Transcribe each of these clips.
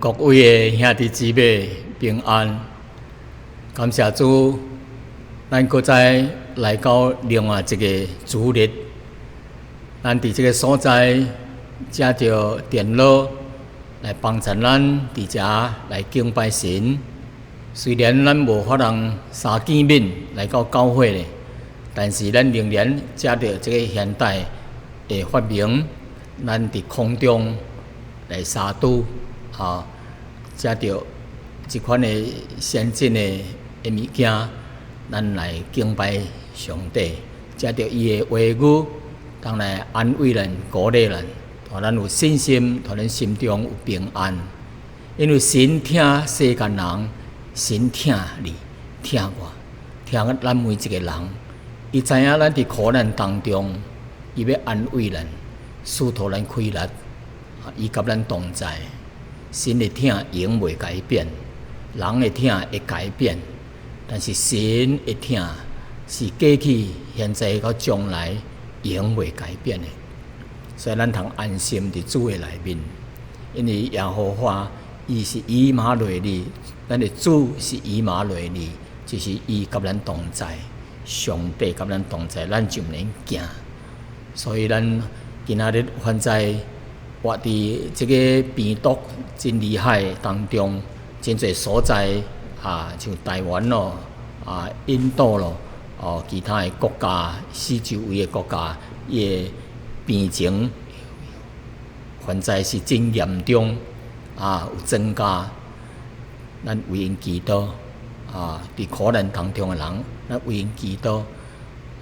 各位的兄弟姊妹平安，感谢主，咱搁再来到另外一个主日，咱伫这个所在借着电脑来帮助咱伫遮来敬拜神。虽然咱无法通三见面来到教会咧，但是咱仍然借着这个现代的发明，咱伫空中来相拄。借着即款的先进的物件，咱来敬拜上帝。借着伊的话语，当来安慰人、鼓励人，互咱有信心，互咱心中有平安。因为神听世间人，神听你，听我，听咱每一个人。伊知影咱伫苦难当中，伊要安慰咱，赐予咱快乐，伊甲咱同在。神的听永袂改变，人的听会改变，但是神的听是过去、现在到将来永袂改变的。所以咱通安心伫主的内面，因为耶和华伊是以马内利，咱的主是以马内利，就是伊甲咱同在，上帝甲咱同在，咱就免惊。所以咱今仔日现在活伫这个病毒真厉害当中，真侪所在像台湾咯，印度咯，其他的国家，四周围的国家，伊的病情现在是真严重，有增加。咱为因祈祷，伫苦难当中的人，咱为因祈祷。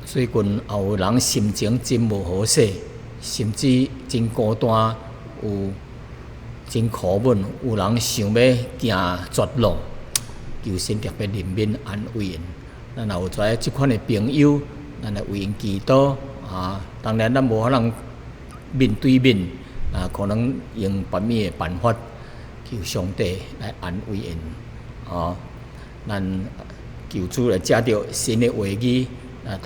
最近也有人心情真无好势，甚至真孤单。有真苦闷，有人想要行绝路，求神特别怜悯安慰因。咱也有跩即款的朋友，咱来为因祈祷。当然咱无可能面对面，可能用别物的办法，求上帝来安慰因。咱求主来借着神的话语，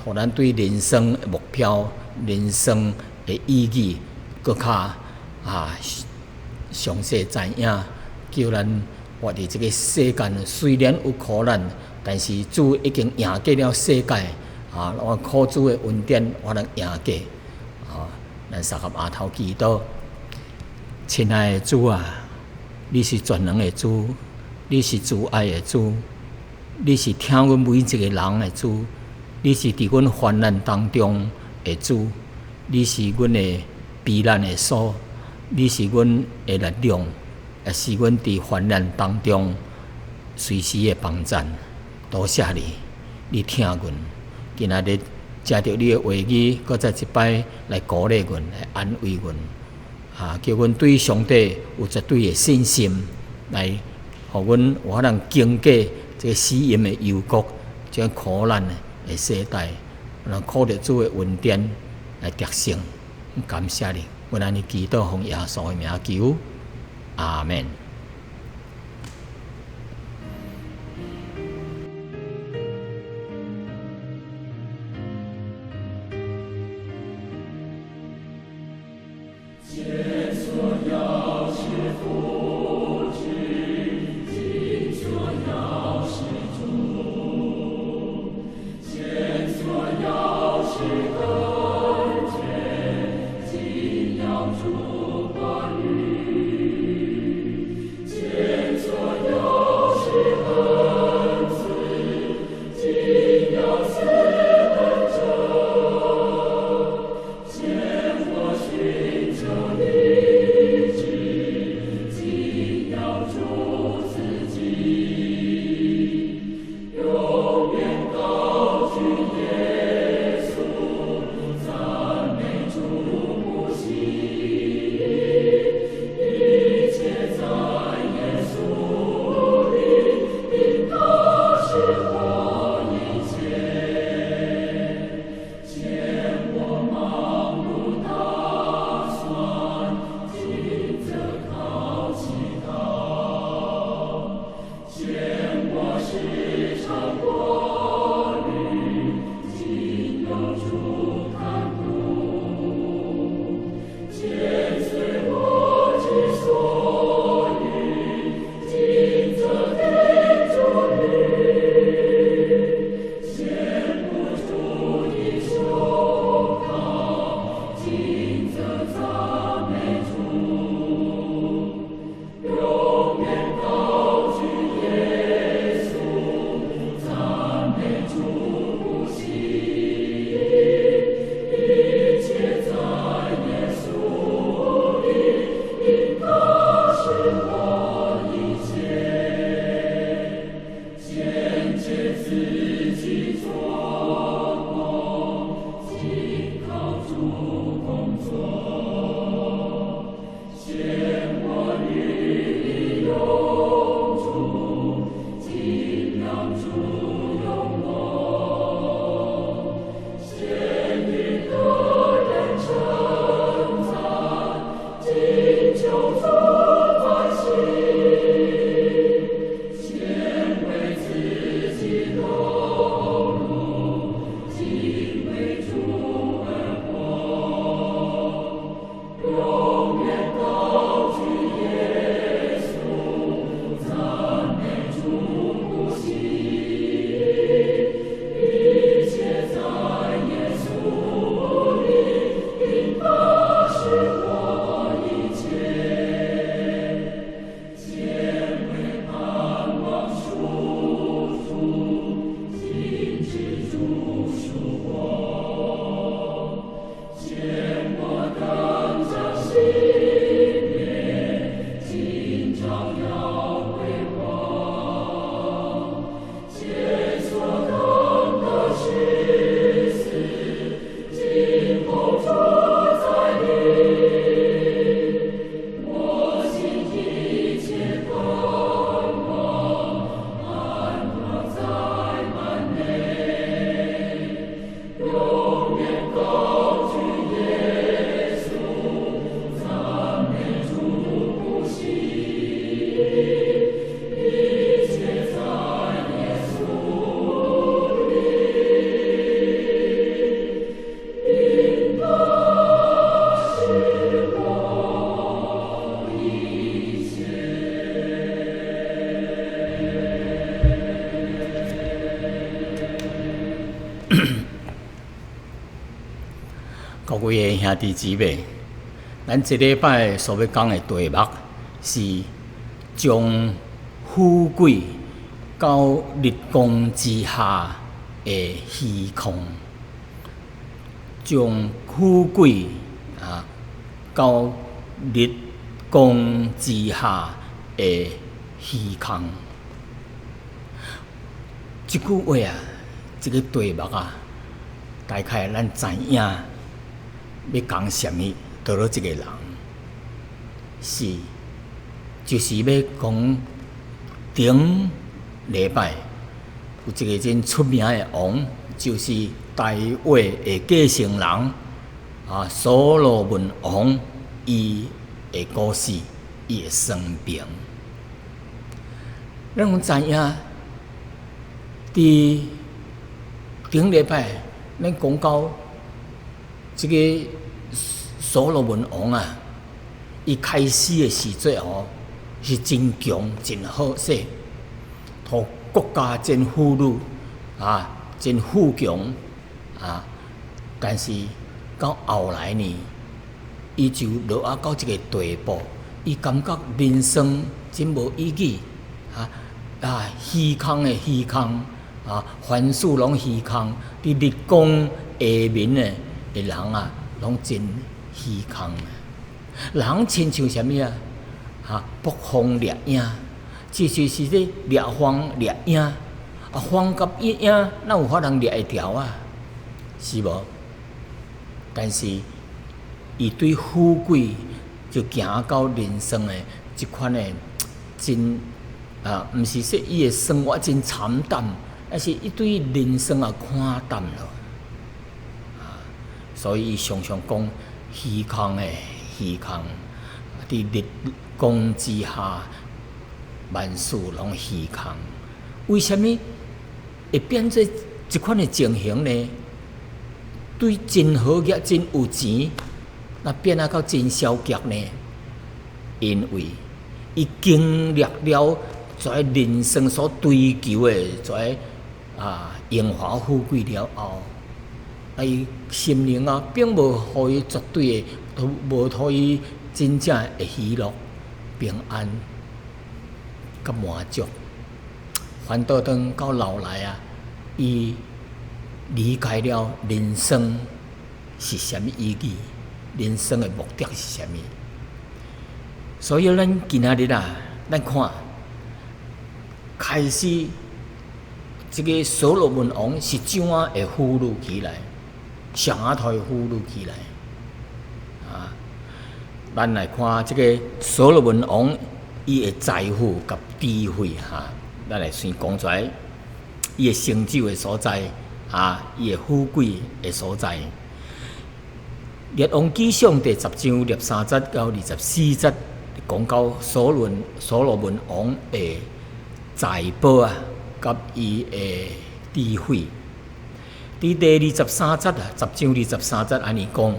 互咱对人生的目标、人生的意义，搁较详细知影，叫咱活伫这个世间，虽然有苦难，但是主已经赢过了世界。我靠主的恩典，我能赢过。咱三合额头祈祷，亲爱的主啊，你是全能的主，你是慈爱的主，你是听阮每一个人的主，你是伫阮患难当中的主，你是阮的避难的所。你是阮的力量，也是阮伫患难当中随时的帮助。多谢你，你听阮。今仔日借着你的话语，搁再一摆来鼓励阮，来安慰阮。叫阮对上帝有绝对的信心，来互阮有法通经过这个死荫的幽谷，这苦难的世代，让靠着主的恩典来得胜。感谢你。我让你祈祷奉耶稣的名求，阿门。各位兄弟姊妹，咱这礼拜所要讲的题目是将富贵到日光之下的虚空，将富贵到日光之下的虚空。这句话这个题目大概咱知影要讲什么？倒落一个人就是要讲顶礼拜有一个真出名的王，就是大卫的继承人所罗门王，伊的故事，伊的生平。咱拢知影，伫顶礼拜咱讲到这个所罗门王伊开始的时阵是真强真好势，互国家真富裕真富强但是到后来呢，伊就落到一个地步，伊感觉人生真无意义虚空的虚空凡事拢虚空，伫日光下面的人拢真虚空。人亲像什么北风掠影，就是咧掠风掠影风甲影哪有法通掠会条是无？但是伊对富贵就行到人生的即款的真毋是说伊的生活真惨淡，而是伊对人生看淡了。所以伊常常讲虚空的虚空，伫日光之下，万事拢虚空。为什么会变做即款的情形呢？对真好业、真有钱，那变到真消极呢？因为伊经历了在人生所追求的在荣华富贵了后，伊心灵并无互伊绝对的，无互伊真正的喜乐、平安、甲满足。反倒当到老来伊理解了人生是什么意义，人生的目的是什么。所以咱今仔日咱看开始，这个所罗门王是怎样会富裕起来，上下头富裕起来咱来看这个所罗门王伊的财富甲智慧咱来先讲出来，伊的成就的所在伊的富贵的所在。列王纪上第10章13节到24节讲到所罗门王的财宝甲伊的智慧。伫第23节10章23节安尼讲，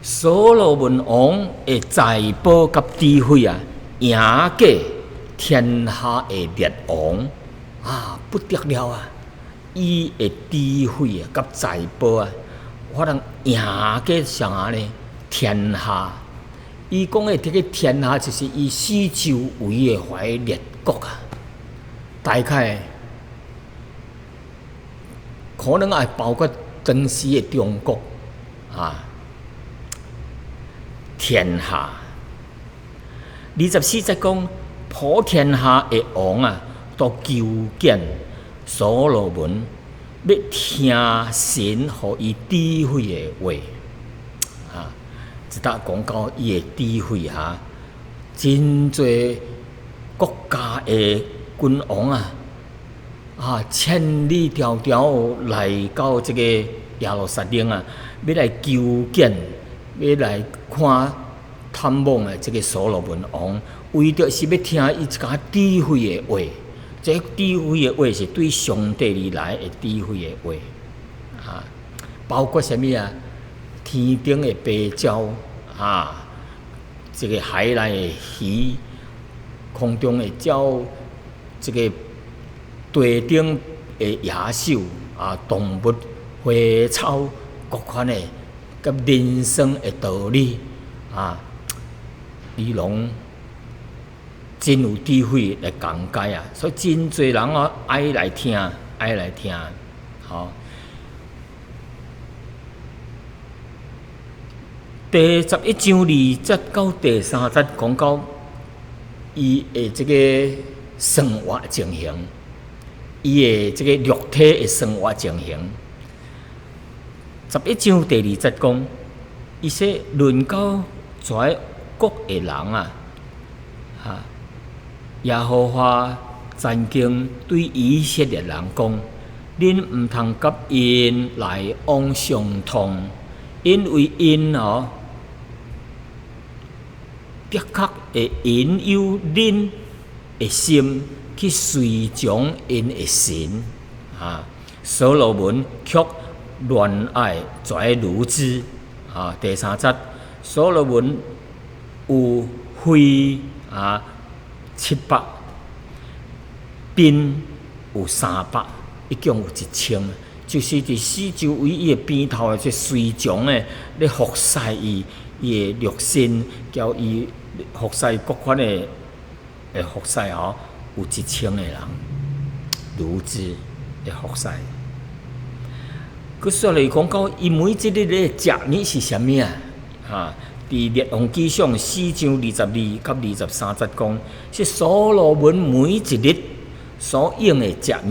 所罗门王的财宝甲智慧赢过天下的列王不得了伊的智慧甲财宝我能赢过啥呢？天下。伊讲的这个天下，就是以四周围的怀列国大概可能也包括当时的中国天下。24节讲，普天下的王啊，都求见所罗门，要听神互伊智慧的话啊！一搭讲到伊的智慧哈，真侪国家的君王千里迢迢来到这个耶路撒冷啊，要来求见，要来看探望的这个所罗门王，为着是要听伊一家智慧的话。这智慧的话是对上帝而来的智慧的话包括什么啊？天顶的白鸟这个海内的鱼，空中的鸟，这个地顶的野兽动物、花草各款的，甲人生的道理伊拢真有智慧来讲解所以真侪人爱来听，第11章2节到第3节讲到伊的这个生活情形，伊的这个肉体的生活情形。11章第2节讲，伊说论到在国的人耶和华曾经对以色列人讲：恁毋通甲因来往相通，因为因的确会引诱恁的心去随从因的神所罗门却恋爱跩如之第3节，所罗门有妃700，兵有300，一共有1000，就是伫四周围伊的边头即随从的咧服侍伊的肉身，叫伊服侍各款的服侍有1000个人，如之的服侍。佮说来讲到伊每一日咧食物是啥物伫列王纪上4章22到23节讲，是所罗门每一日所用的食物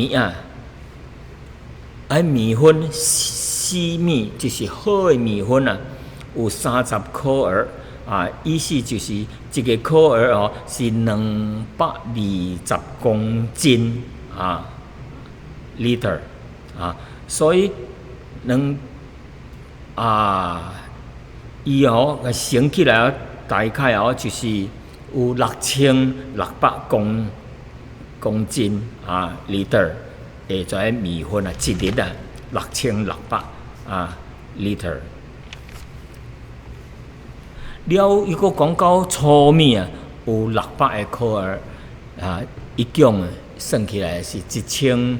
米粉细米，就是好的米粉有30克尔意思就是一个克尔是220公斤liter 所以伊乘起来大概就是有6600公斤liter 的跩米粉一日6600liter。了，伊佫讲到糙米有600个克尔一共算起来是13200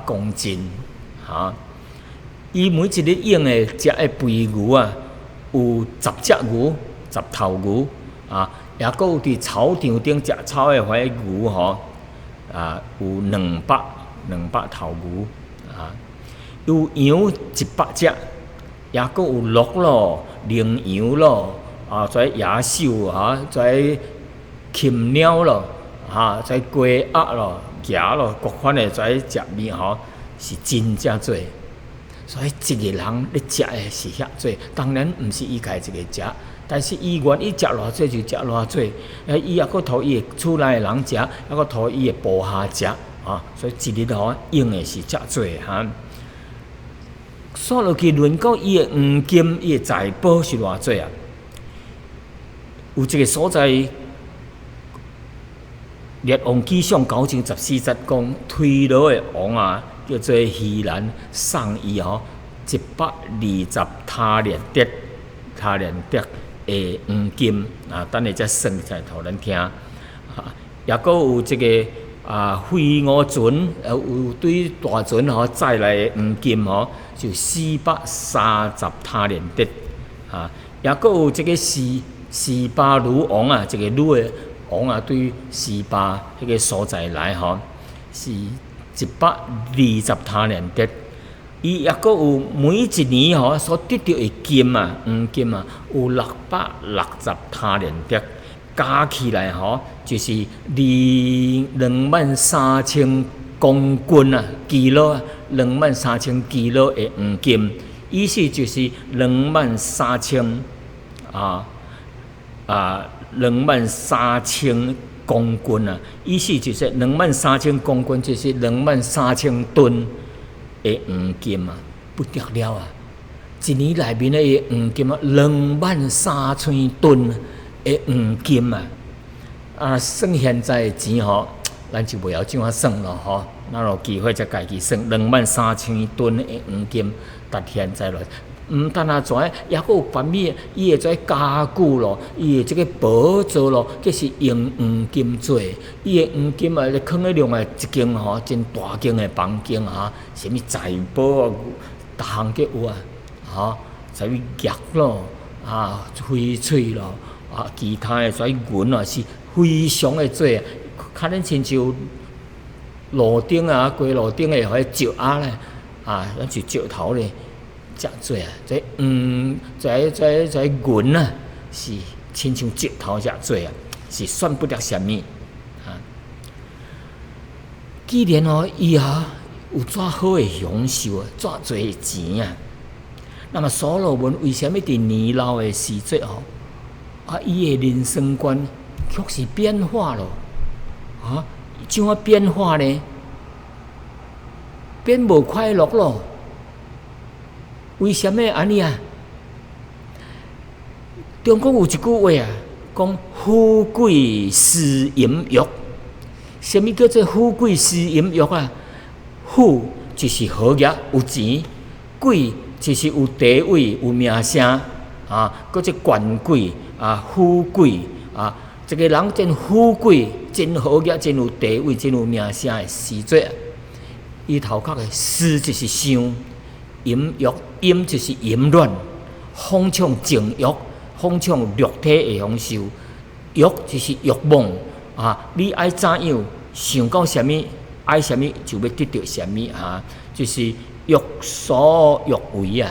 公斤伊每一日用的食的肥牛有10只牛，10头牛也佫有伫草场顶食草的迄牛有200头牛有羊100只，也佫有鹿咯、羚羊咯野兽禽鸟咯鸡鸭咯、鸭咯，各款的食物是真正多。所以一个人咧食的是遐多，当然毋是伊家一个食，但是伊愿意食偌多就食偌多，伊也佫互伊的厝内的人食，也佫互伊的部下食所以一日用的是遮多说落去论到伊的黄金、伊的财宝是偌多有一个所在，列王纪上9章14节讲，推罗的王叫做希兰，送伊120他连德的黄金等下再算出来互咱听也佫有这个飞鹅船，有对大船载来的黄金就430他连德也佫有这个示巴女王这个女的王对示巴迄个所在来是120他连德，伊也佫有每一年所得到的金黄金有660他连德，加起来就是23000公斤啊，kilo 啊，23000 kilo 的黄金，意思就是2300023000公斤啊，意思就是23000公斤就是23000吨的黄金啊，不得了啊！一年内面的黄金啊，23000吨的黄金啊，算现在的钱咱就袂晓怎啊算咯咱有机会才家己算23000吨的黄金，达现在咯。但也佫有番米，伊会做加固咯，伊会即个宝座咯，这是用黄金做。伊的黄金咧放咧另外一间真大间的房间什物财宝逐项皆有啥物玉咯翡翠咯其他的啥银是非常的多较恁亲像路顶过路顶的迄石仔咧咱是石头咧。遮多这银是亲像石头遮多是算不了什么既然伊有遮好的享受遮多钱那么所罗门为什么伫年老的时节伊的人生观却是变化了怎啊变化呢？变无快乐咯。为什么安尼中国有一句话讲富贵思淫欲。什么叫做富贵思淫欲富就是好业有钱，贵就是有地位有名声搁即权贵富贵一个人真富贵、真好业、真有地位、真有名声的时节，伊头壳的思就是想。淫欲，淫就是淫乱，放纵情欲，放纵肉体的享受。欲就是欲望你爱怎样，想到什么，爱什么就要得到什么就是欲所欲为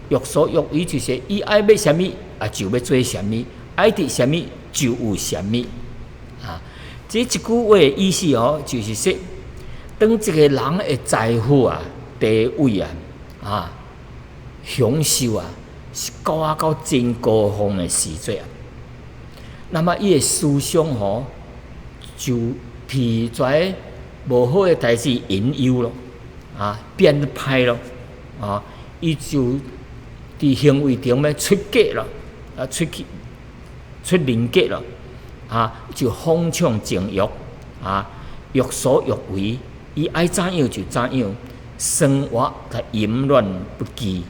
欲所欲为就是伊爱要什么就要做什么，爱得什么就有什么这一句话的意思就是说，当一个人的财富地位享受是到真高峰的时节那么伊的思想就被跩无好的代志引诱咯变歹咯伊就伫行为中要出格咯出人格咯就放纵情欲欲所欲为，伊爱怎样就怎样。生活甲淫乱不羁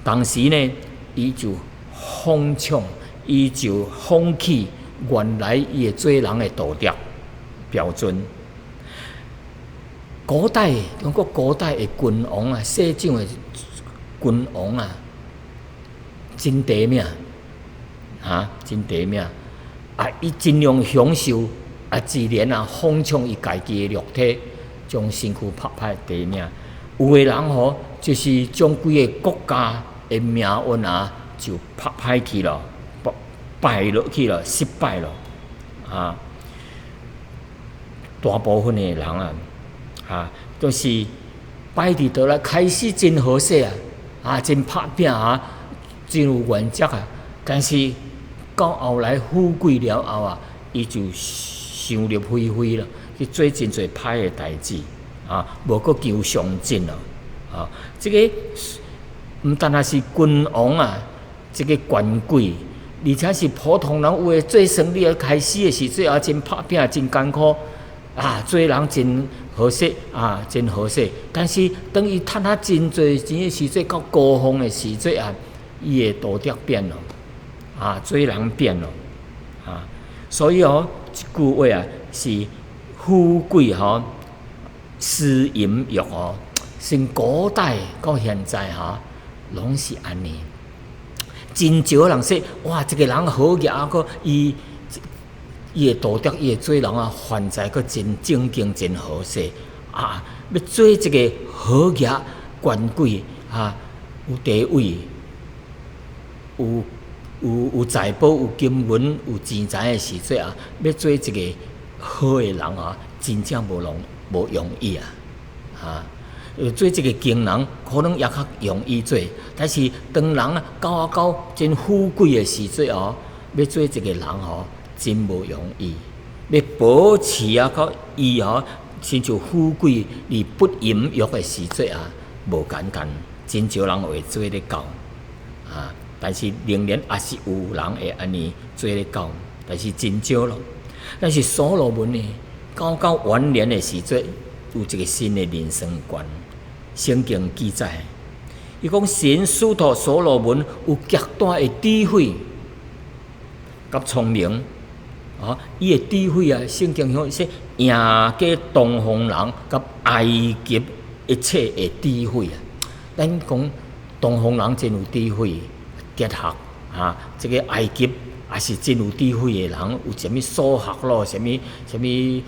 当时呢，伊就放纵，伊就放弃原来伊的做人的道德标准。古代中国古代的君王世长的君王真得命真得命伊尽量享受自然放纵伊家己的肉体。将身躯拍歹地命，有的人就是将规个国家的命运就拍歹去了，败落去了，失败了大部分的人就是摆伫倒来开始真好势真拍拼真有原则但是到后来富贵了后伊就想入非非了。去做真侪歹的代志无阁求上进咯这个毋单单是君王这个权贵，而且是普通人有诶做生意开始的时阵真拍拼真艰苦做人真好势真好势，但是当伊趁真侪钱的时阵，到高峰的时阵伊的道德变了做人变了所以一句话是。富贵思淫欲从古代到现在拢是安尼。真少人说哇，这个人好业个伊的道德，伊的做人犯罪个真正经真好势要做一个好业权贵有地位有有财宝、有金文、有钱财的时阵啊，要做一个好的人啊，真正无容易啊！做一个经人可能也较容易做，但是当人啊到真富贵的时阵哦，要做一个人哦，真无容易。要保持啊到伊哦，亲像富贵而不淫欲的时阵啊，无简单，真少人会做得到但是仍然也是有人会安尼做得到，但是真少咯。但是所罗门呢，到晚年的时阵，有一个新的人生观。圣经记载，伊讲神赐托所罗门有极大的智慧甲聪明伊的智慧啊，圣经讲说赢过东方人甲埃及一切的智慧啊。咱讲东方人真有智慧，哲学这个埃及也是真有智慧的人，有啥物数学咯，啥物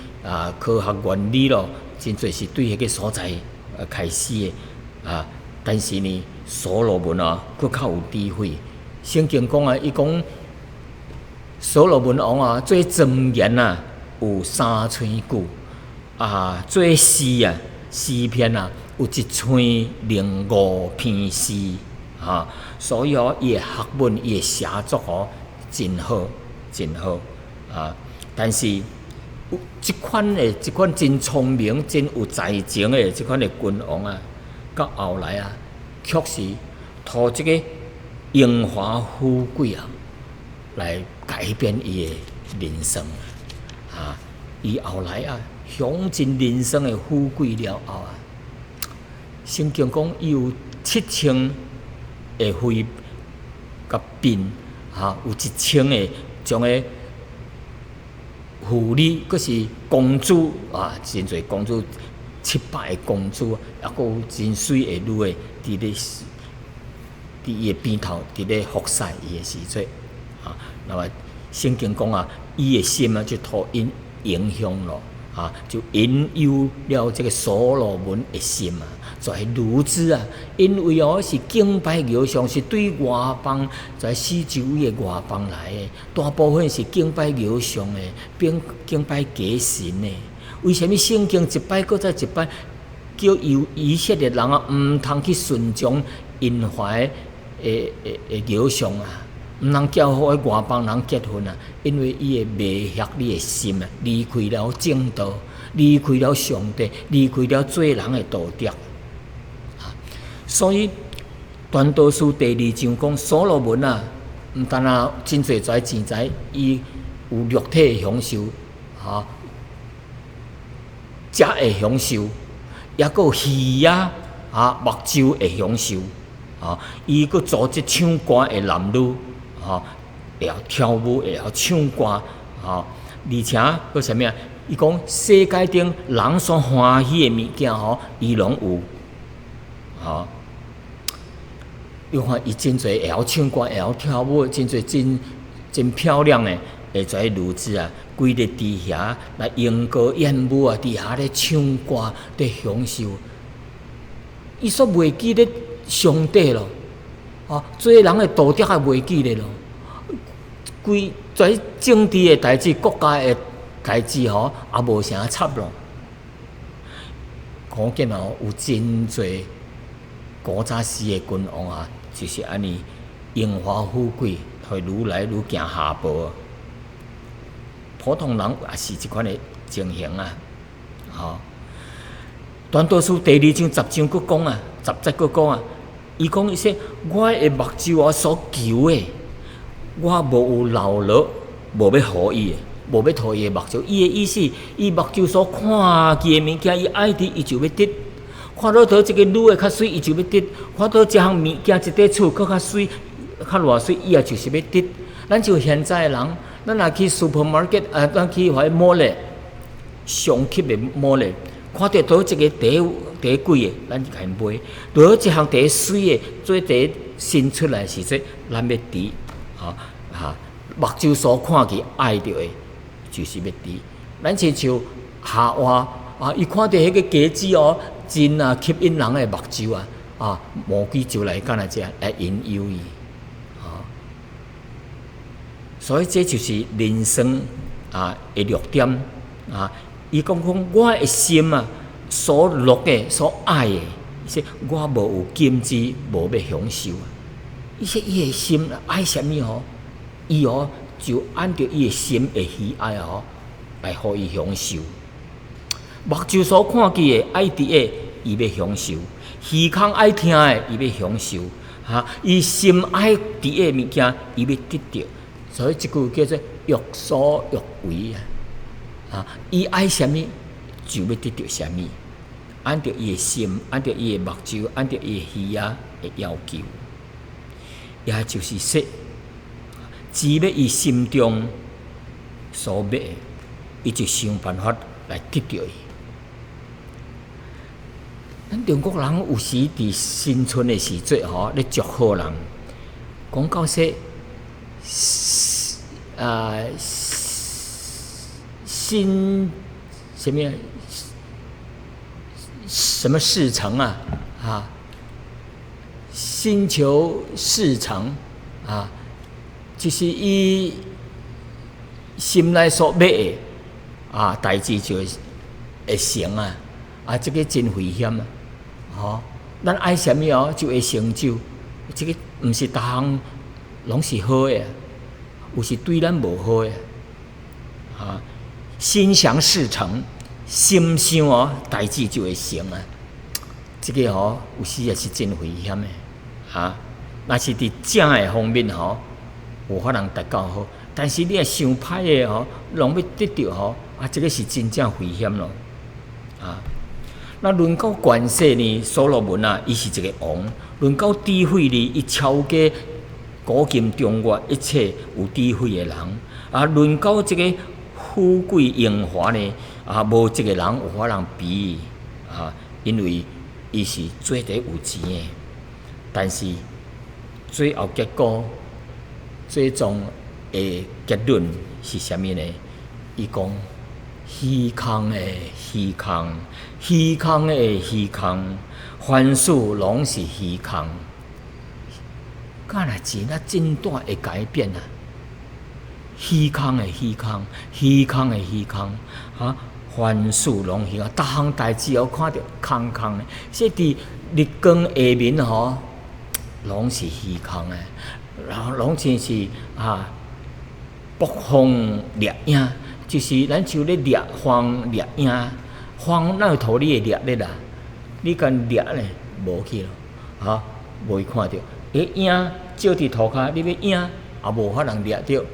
科学原理咯，真侪是对迄个所在开始的但是呢，所罗门佫较有智慧。圣经讲伊讲所罗门王做箴言有3千句做诗篇有1005篇诗所以伊的学问、伊的写作真好，真好但是有这款真聪明、真有才情的这款的君王到后来确实托这个荣华富贵来改变伊的人生伊后来享尽人生的富贵了后圣经讲伊有7000的妃甲嫔有1000个种的妇女，佫是公主真侪公主，700个公主，也佫有真水的女的伫咧伊的边头，伫咧服侍伊的时阵那么圣经讲伊的心就互因影响了就引诱了这个所罗门的心在如此因为是敬拜偶像，是对外邦在四周围的外邦来的，大部分是敬拜偶像的，并敬拜假神的。为什么圣经一摆搁再一摆，叫以色列人毋通去顺从因怀的偶像毋通叫好的外邦人结婚因为伊会迷惑你的心离开了正道，离开了上帝，离开了做人的道德所以传道书第2章讲所罗门毋但真侪钱财，伊有肉体的享受食的享受，也佫有鱼目睭的享受伊佫组织唱歌的男女会晓跳舞，会晓唱歌而且佫啥物伊讲世界顶人所欢喜的物件伊拢有你看伊真侪会晓唱歌，会晓跳舞，真侪真漂亮的，会跩如此规日伫遐来莺歌燕舞伫遐咧唱歌咧享受，伊煞袂记咧上帝咯做人的道德也袂记咧咯，规跩政治的代志、国家的代志也无啥插咯，可见有真侪古早时的君王就是安尼荣华富贵，会愈来愈行下坡。普通人也是这款的情形传道书第2章10章佫讲10节佫讲伊讲伊说我的目睭所求的，我无有留落，无要互伊的，无要互伊的目睭。伊的意思，伊目睭所看见的物件，伊爱得伊就要得。看到一个女的较水，伊就要得；看到一项物件、一块厝佫较水、较偌水，伊也就是要得。咱就现在的人，咱若去 supermarket， 咱去迄 mall 上级的 mall， 看到倒一个第贵的，咱就甲伊买；倒一项第水的，做第新出来时阵，咱要滴目睭所看见爱着的，就是要滴。咱亲像夏娃伊看到迄个茄子真吸引人的目睭魔鬼就来干那只来引诱伊所以这就是人生的弱点啊。伊讲我的心所乐的、所爱的，说我无有金子，无要享受。伊说伊的心爱什么伊就按照伊的心的喜爱来互伊享受。目睭所看见的爱伫的，伊要享受；耳孔爱听的，伊要享受。伊心爱伫的物件，伊要得到。所以即句叫做欲所欲为伊爱什么，就要得到什么。按照伊的心，按照伊的目睭，按照伊的耳的要求，也就是说，只要伊心中所要的，伊就想办法来得到伊。咱中国人有时伫新春的时节咧祝贺人，讲到说新什么事成星球事成就是伊心内所要的代志就会成这个真危险咱爱什么就会成就，这个毋是逐项拢是好的，有时对咱无好的心想事成，心想代志就会成这个有时也是真危险的若是伫正的方面有法通达到好，但是你若想歹的拢要得到这个是真正危险咯那论到权势呢，所罗门伊是一个王；论到智慧呢，伊超过古今中外一切有智慧的人论到这个富贵荣华呢，无一个人有法通比伊因为伊是最得有钱的。但是最后结果，最终的结论是啥物呢？伊讲。虚空的虚空，虚空的虚空，凡事拢是虚空。敢若钱真短会改变虚空的虚空，虚空的虚空凡事拢虚空，逐项代志看到空空的，说伫日光下面拢是虚空的，然后拢真是北风掠影。就是咱像咧掠风掠影，风哪有互你会掠咧啦？你敢掠咧无去咯，无看到。影照伫涂骹，你要影也无法通掠着，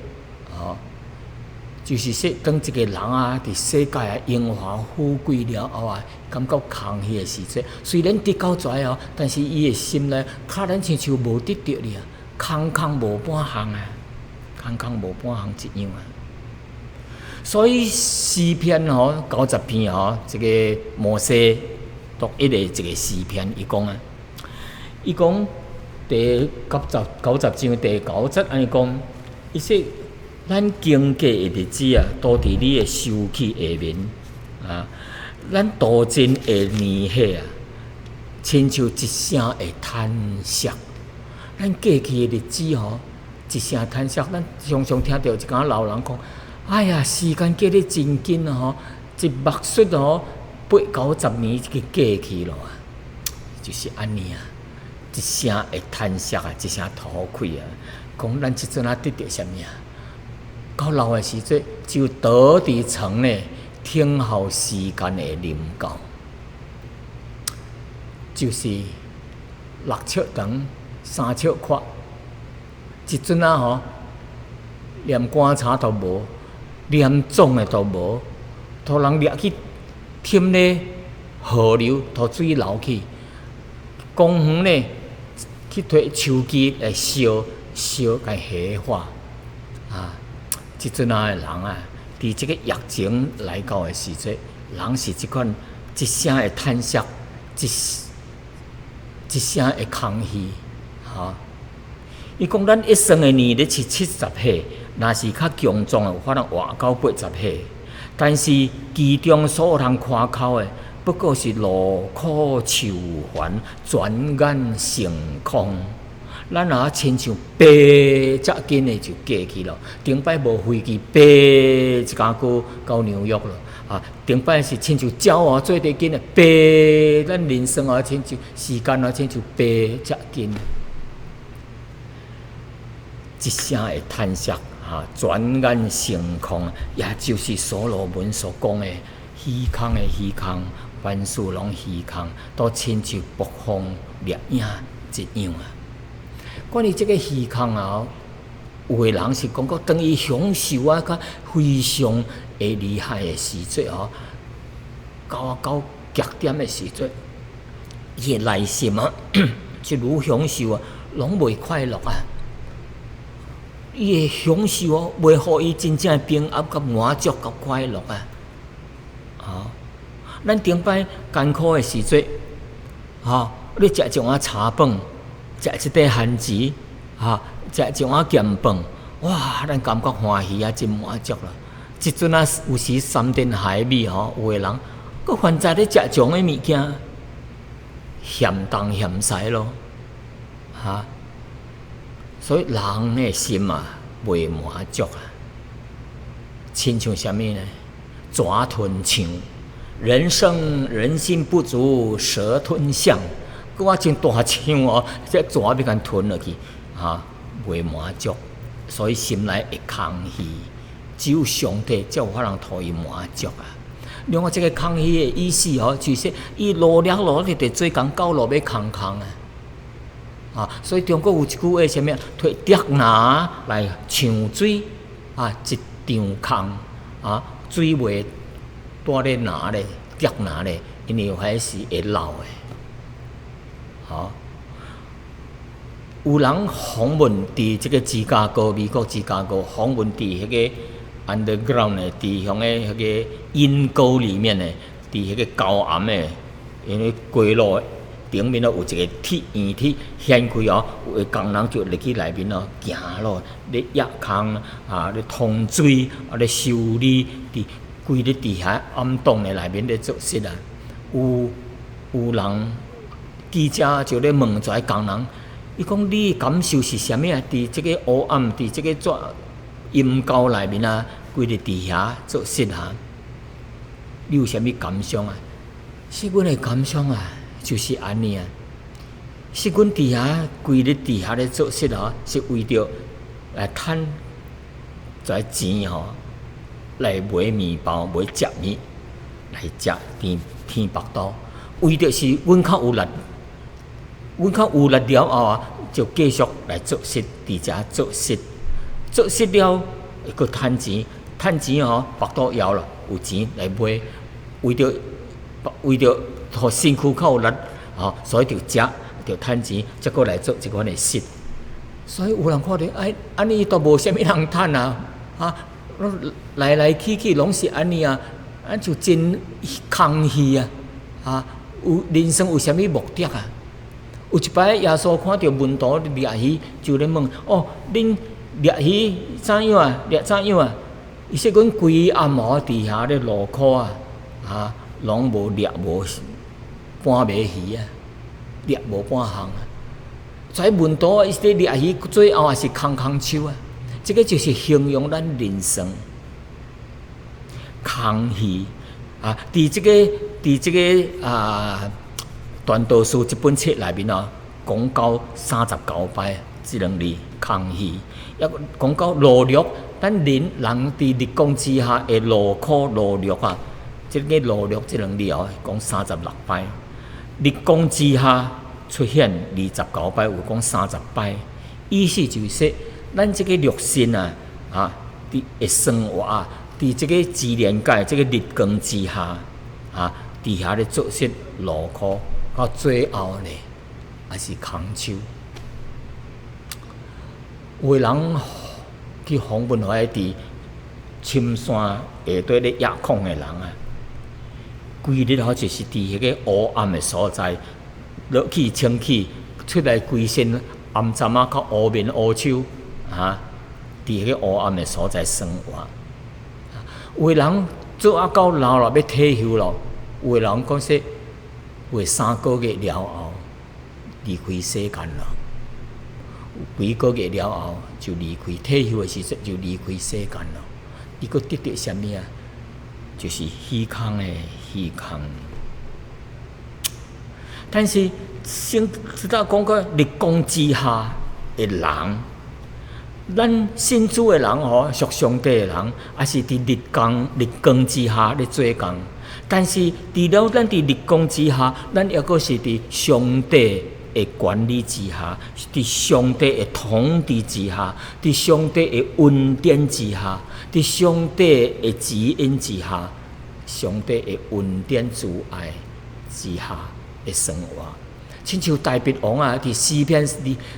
就是说，当一个人伫世界荣华富贵了后感觉空虚的时阵，虽然得到遮但是伊的心内，较咱亲像无得到哩空空无半项空空无半项一样所以诗篇90篇这个摩西独一的一个诗篇，伊讲第90章第9节安尼讲，伊说咱经过的日子都伫你的手气下面咱度尽的年岁亲像一声的叹息。咱过去的日子一声叹息，咱常常听到一个老人讲。哎呀，时间过得真紧一目眩8、90年就过去了就是安尼一声的叹息一声吐气讲咱即阵得到什么到老的时阵，就倒伫床呢，听候时间的临到，就是6尺长3尺宽，即阵连棺柴都无。连总的都无，互人掠去添咧河流，互水流去，公园咧去摕树枝来烧，甲火化即阵的人伫即个疫情来到的时阵，人是即款一声的叹息，一声的空虚伊讲咱一生的年日是70岁。若是较强壮的，有法通活到80岁，但是其中所有通夸口的，不过是劳苦愁烦，转眼成空。咱若亲像飞遮紧的就过去了。顶摆无飞机飞芝加哥到纽约了啊！顶摆是亲像鸟啊，做得紧的飞，咱人生啊，亲像时间啊，亲像飞遮紧。一声的叹息啊，转眼成空，也就是所罗门所讲的虚空的虚空，万事拢虚空，都亲像暴风掠影一样啊。关于这个虚空啊，有的人是讲讲当伊享受啊，较非常会厉害的时阵哦，到极点的时阵，伊的内心啊，一如享受啊，拢袂快乐啊。伊的享受哦，袂互伊真正平安、甲满足、甲快乐啊！啊，咱顶摆艰苦的时阵，你食一碗茶饭，食一块番薯，食一碗咸饭，哇，咱感觉欢喜啊，真满足啦！即阵啊，有时山珍海味有的人佫反在咧食种的物件，嫌东嫌西咯，所以人的心啊，袂满足啊，亲像什么呢？蛇吞象，人生人心不足蛇吞象。我真大象哦，这蛇要甲吞落去，袂满足，所以心内会空虚。只有上帝才有法通互伊满足啊。另外，这个空虚的意思哦，就是伊努力地做工，到落要空空啊。所以中国有一句话什么？摕竹篮来抢水一丈空水袂带咧拿咧，竹篮咧，因为还是会漏的。有人访问伫这个芝加哥，美国芝加哥访问伫迄个 underground 的地方的迄个阴沟里面的，伫迄个高暗的，因为街路顶面有一个铁圆铁掀开有的工人就入去内面行咯，咧挖空咧通水咧修理，伫规咧地下暗洞的内面咧做事啊。有人记者就咧问一个工人，伊讲你感受是啥物啊？伫即个黑暗，伫即个阴沟内面规咧地下做事你有啥物感想啊？是阮的感想就是安尼是阮伫遐规咧地下咧做事是为着来趁在钱来买面包、买食面来食天白刀，为着是阮较有力，阮较有力了后就继续来做事，伫遮做事，做事了佫趁钱，趁钱白刀枵了，有钱来买，为着互身躯较有力所以就食，就趁钱，才佫来做一款的事。所以有人看到安尼都无啥物人趁来去拢是安尼就真空虚有人生有啥物目的有一摆耶稣看到门徒掠鱼，就咧问恁掠鱼怎样掠怎样伊说阮规暗晡伫遐咧路苦拢无掠无半尾鱼掠无半项在门徒伊咧掠鱼，最后也是空手这个就是形容咱人生空虚伫这个传道书这本册内面讲到39摆这两字空虚，也讲到劳碌，咱人伫日光之下会劳苦劳碌这个劳碌这两字讲36摆，日光之下出现29摆，有讲30摆，意思就是咱这个肉身伫会生活伫这个自然界这个日光之下伫遐咧做事劳苦，到最后呢也是空手。有的人去访问迄伫深山下底咧野空的人规日就是伫迄个黑暗的所在，落去清气出来，规身暗沉较乌面乌手伫迄个黑暗的所在生活。有的人做到老了要退休了，有的人讲说为3个月了后离开世间了。几个月了后就离开退休的时阵就离开世间了。伊佫得到什么啊？就是虚空的虚空。但是先知道讲个日光之下的人，咱信主的人吼，属上帝的人，也是伫日光之下咧做工。但是除了咱伫日光之下，咱抑佫是伫上帝的管理之下，伫上帝的统治之下，伫上帝的恩典之下，伫上帝的指引之下，上帝的恩典慈爱之下的生活。亲像大卫王啊，伫诗篇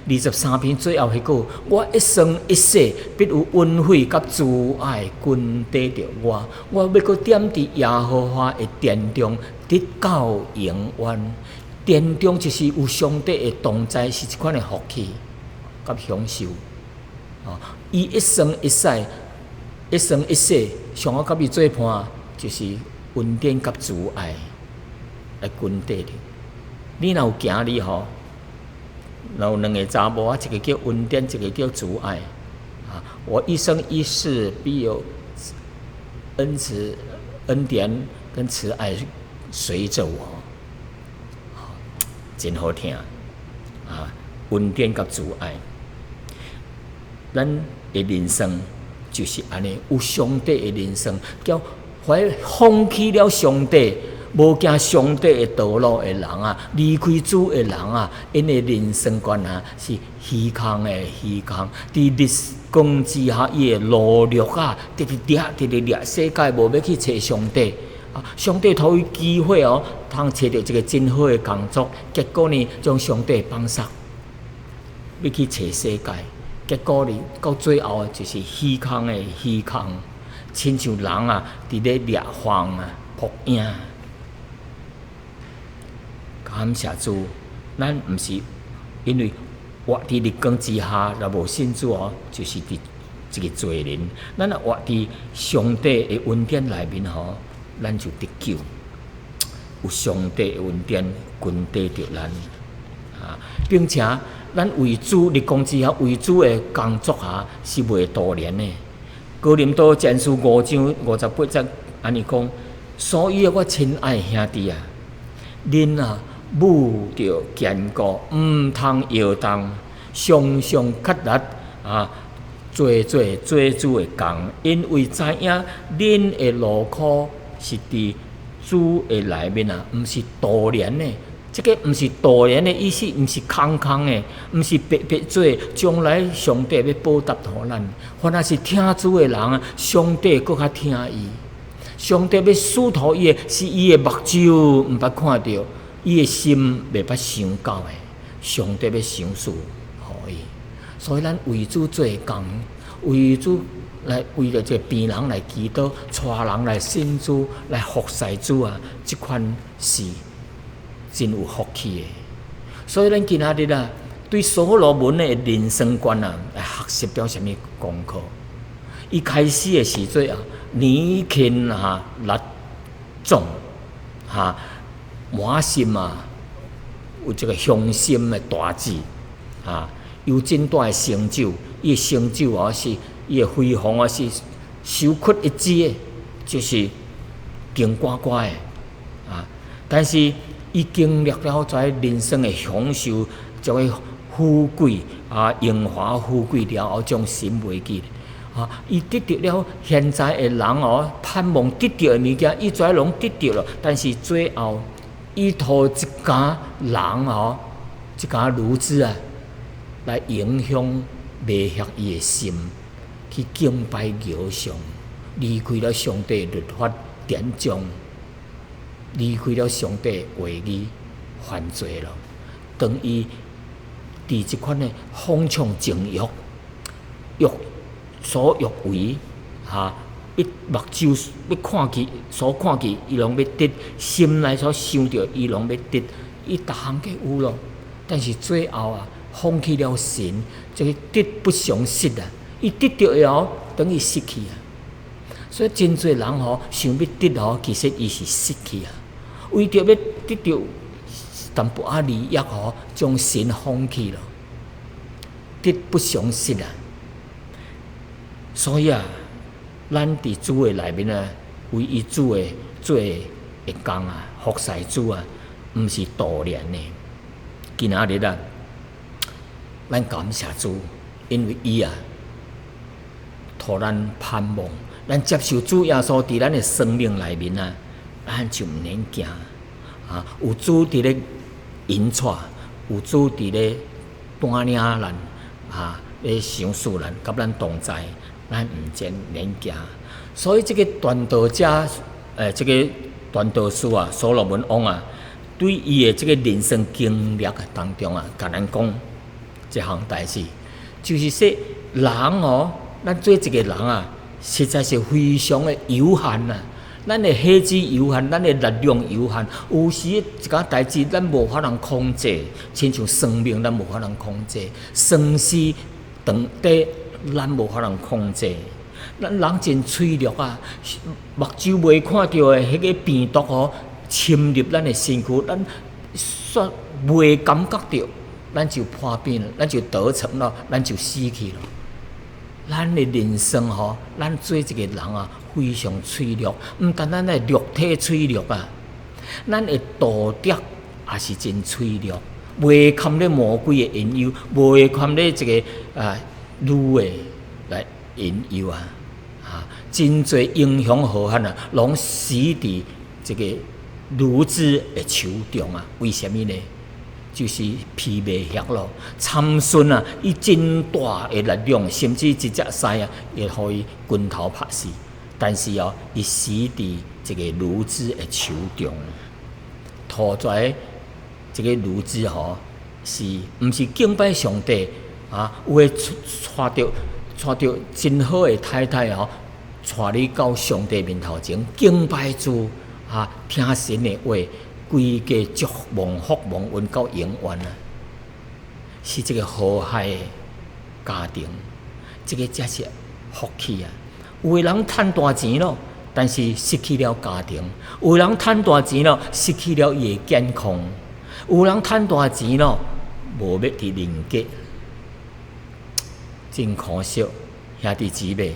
23篇最后迄句：我一生一世必有恩惠甲慈爱均得着我。我要搁踮伫耶和华的殿中，直到永远。殿中就是有上帝的同在，是一款的福气甲享受。伊一生一世，一生一世，上好甲伊做伴，就是恩典甲慈爱来均得着。你若有行你吼，若有两个查某啊，一个叫恩典，一个叫慈爱。啊，我一生一世必有恩典跟慈爱随着我，真好听啊！恩典甲慈爱，咱的人生就是安尼，有上帝的人生，叫怀放弃了上帝。无行上帝的道路的人啊，离开主的人啊，因的人生观啊是虚空的虚空。伫日光之下，伊的努力啊，直掠，世界无要去找上帝啊。上帝互伊机会哦，通找到一个真好的工作，结果呢，将上帝放杀，要去找世界，结果呢，到最后就是虚空的虚空，亲像人啊，伫咧掠荒啊，扑影。感谢主，咱毋是因为活伫日光之下，若无信主哦，就是伫一个罪人。咱若活伫上帝的恩典内面吼，咱就得救。有上帝的恩典，均得着咱啊，并且咱为主日光之下为主的工作是袂多年的。哥林多前书5章58节安尼讲，所以我亲爱兄弟啊，恁啊。务着坚固，毋通摇动，常常竭力啊，做主的工，因为知影恁的劳苦是伫主的内面啊，毋是多年的。这个毋是多年的意思，毋是空的，毋是白白做。将来上帝要报答互咱，凡若是听主的人啊，上帝搁较听伊。上帝要赐予伊的是伊的目睭，毋捌看到。伊的心袂捌想到的，上帝要赏赐互伊，所以咱为主做工，为主来为了这病人来祈祷，带人来信主，来服侍主啊！这款是真有福气的。所以咱今仔日啊，对所罗门的人生观啊，来学习了什么功课？伊开始的时阵啊，年轻力壮满心啊，有一个雄心的大志有真大的成就。伊的成就是伊的辉煌是首屈一指的，就是顶呱呱的但是伊经历了在人生的享受，这个富贵荣华富贵了后，将心袂记伊得到了现在的人盼望得到的物件，伊全拢得到了，但是最后。伊托一家人一家女子来影响迷惑伊的心，去敬拜偶像，离开了上帝律法典章，离开了上帝话语，犯罪了。当伊伫即款的放纵情欲所欲为一目睭要看去，所看去，伊拢要得；心内所想着，伊拢要得。伊逐项皆有咯，但是最后放弃了神，这个得不偿失伊得到以后，等于失去所以真侪人想要得其实伊是失去为着要得到淡薄利益将神放弃了。得不偿失啊！所以啊，咱伫主的内面啊，为伊主的做的工啊，服侍主啊，毋是徒然的。今仔日啊，咱感谢主，因为伊啊，互咱盼望，咱接受主耶稣伫咱的生命内面啊，咱就毋免惊啊！有主伫咧引带，有主伫咧带领咱啊，咧赏赐咱，甲咱同在，咱毋免惊。所以这个传道者，这个传道师啊，所罗门王啊，对伊的这个人生经历当中啊，甲咱讲一项代志，就是说人哦，咱做一个人啊，实在是非常的有限啊。咱的体质有限，咱的力量有限，有时一件代志咱无法通控制，亲像生命咱无法通控制，生死长短咱无法通控制。咱人真脆弱啊，目睭未看到的迄个病毒哦，侵入咱的身躯，咱煞未感觉到，咱就破病了，咱就得逞了，咱就死去了。咱的人生吼，咱做一个人啊，非常脆弱，毋但咱的肉体脆弱啊，咱的道德也是真脆弱，袂堪咧魔鬼的引诱，袂堪咧这个女的来引诱啊！真侪英雄好汉啊，拢死伫这个女子的手中啊！为什么呢？就是疲惫下咯。参孙啊，伊真大的力量，甚至一只狮啊，会互伊拳头拍死。但是哦，伊死伫这个女子的手中，拖出来这个女子吼，是毋是敬拜上帝啊？有诶带着真好的太太吼。带你到上帝面头前敬拜主啊，听神的话，规家祝蒙福蒙恩到永远啊！是这个和谐的家庭，这个才是福气啊！有的人赚大钱咯，但是失去了家庭；有的人赚大钱咯，失去了伊的健康；有人赚大钱咯，无要伫人格，真可惜，兄弟姊妹。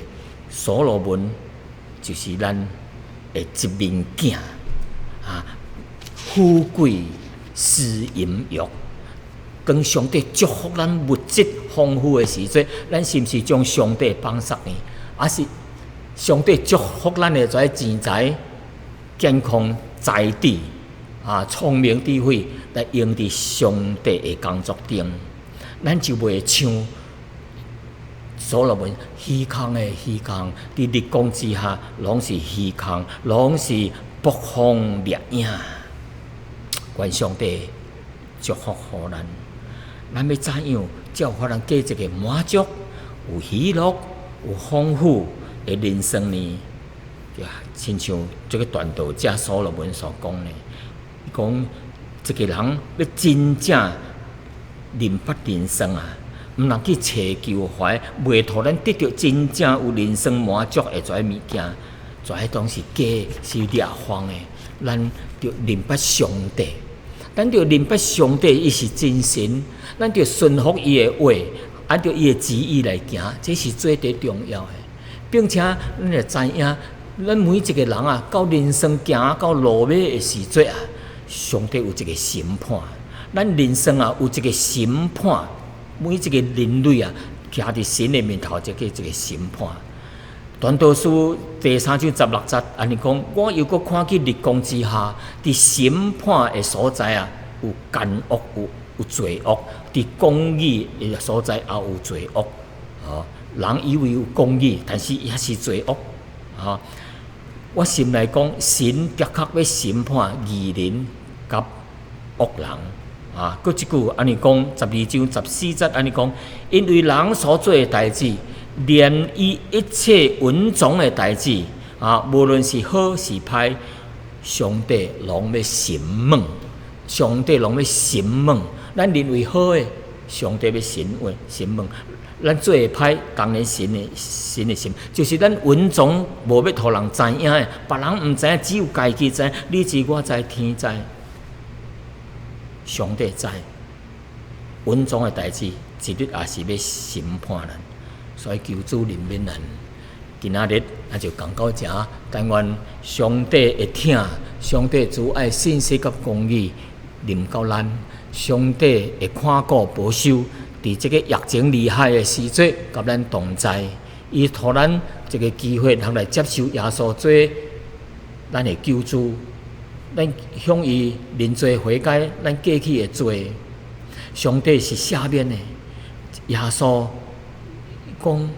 所罗门就是咱的一面镜啊，富贵思淫欲。当上帝祝福咱物质丰富的时阵，咱是毋是将上帝放杀呢？还是上帝祝福咱的这钱财、健康、才智啊、聪明智慧来用伫上帝的工作中，咱就袂像。所罗门虚空的虚空，伫日光之下，拢是虚空，拢是暴风烈影。愿上帝祝福予咱，咱要怎样才有法通过一个满足、有喜乐、有丰富的人生呢？亲像这个传道者所罗门所讲的，讲一个人要真正明白人生啊！毋通去找求怀，袂互咱得到真正有人生满足的这物件，这拢是假，是掠谎的。咱着明白上帝，咱着明白上帝伊是真神，咱着顺服伊的话，按照伊的旨意来行，这是最最重要的。并且咱会知影，咱每一个人啊，到人生行到落尾的时阵啊，上帝有一个审判，咱人生啊有一个审判。每一个人类啊，徛伫神的面头，这个一个审判。传道书第3章16节，安尼讲，我又搁看见日光之下，伫审判的所在啊，有奸恶，有罪恶；伫公义的所在也有罪恶。人以为有公义，但是也是罪恶。我心内讲，神的确要审判义人甲恶人。搁一句安尼讲，12章14节安尼讲，因为人所做的代志，连伊一切稳重的代志无论是好是歹，上帝拢要审问。上帝拢要审问，咱认为好的，上帝要审问；咱做的歹，当然神的审，就是咱稳重无要互人知影的，别人毋知影，只有家己知，你知我知，天知。上帝知，稳重的代志，一日也是要审判咱，所以求主怜悯咱。今仔日也就讲到这，但愿上帝会听，上帝主爱信息甲公义临到咱，上帝会看顾保守，伫这个疫情厉害的时节，甲咱同在，伊互咱这个机会，通来接受耶稣做咱的救主，咱向伊认罪悔改，咱过去的罪，上帝是赦免的。耶稣讲。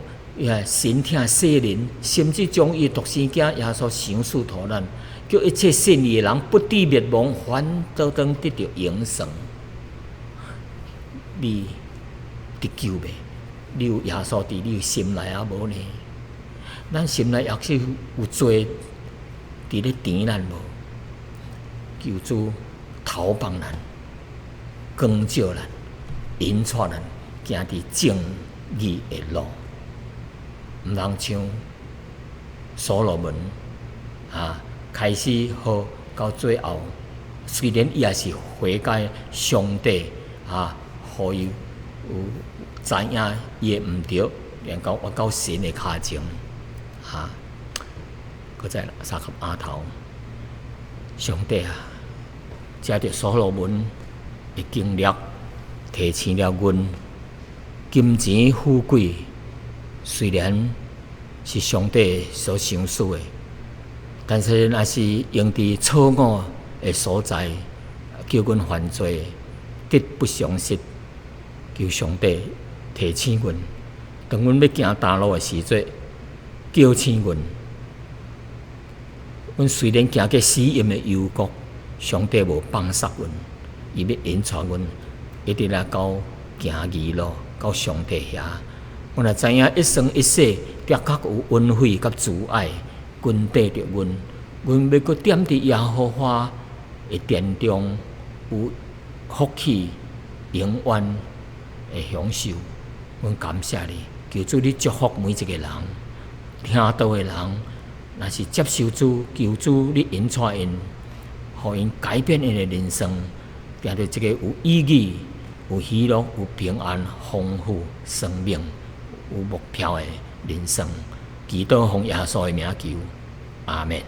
神听世人，甚至将伊独生囝耶稣赏赐予咱，叫一切信伊的人不至灭亡，反倒当得到永生。你得救未？你有耶稣伫你心内啊无呢？咱心内也是有罪伫咧甜咱无？求主投放咱，光照咱，引带咱，行伫正义的路。毋通像所罗门开始好到最后，虽然伊也是悔改上帝互伊有知影伊的毋对，连到活到神的脚前搁再三合额头，上帝借着所罗门的经历，提醒了阮金钱富贵。虽然是上帝所赏赐的，但是若是用伫错误的所在，叫阮犯罪，得不偿失。求上帝提醒阮，当阮要行大路的时阵，叫醒阮。阮虽然行过死荫的幽谷，上帝无放杀阮，伊要引带阮，一直来到行义路，到上帝遐。阮也知影一生一世，的确有恩惠甲慈爱，均缀着阮。阮要搁踮伫耶和华的殿中，有福气，永远的享受。阮感谢你，求主你祝福每一个人，听到的人，若是接受主，求主你引带因，互因改变因的人生，行到这个有意义、有喜乐、有平安、丰富生命。有目标的人生，祈祷奉耶稣的名求，阿门。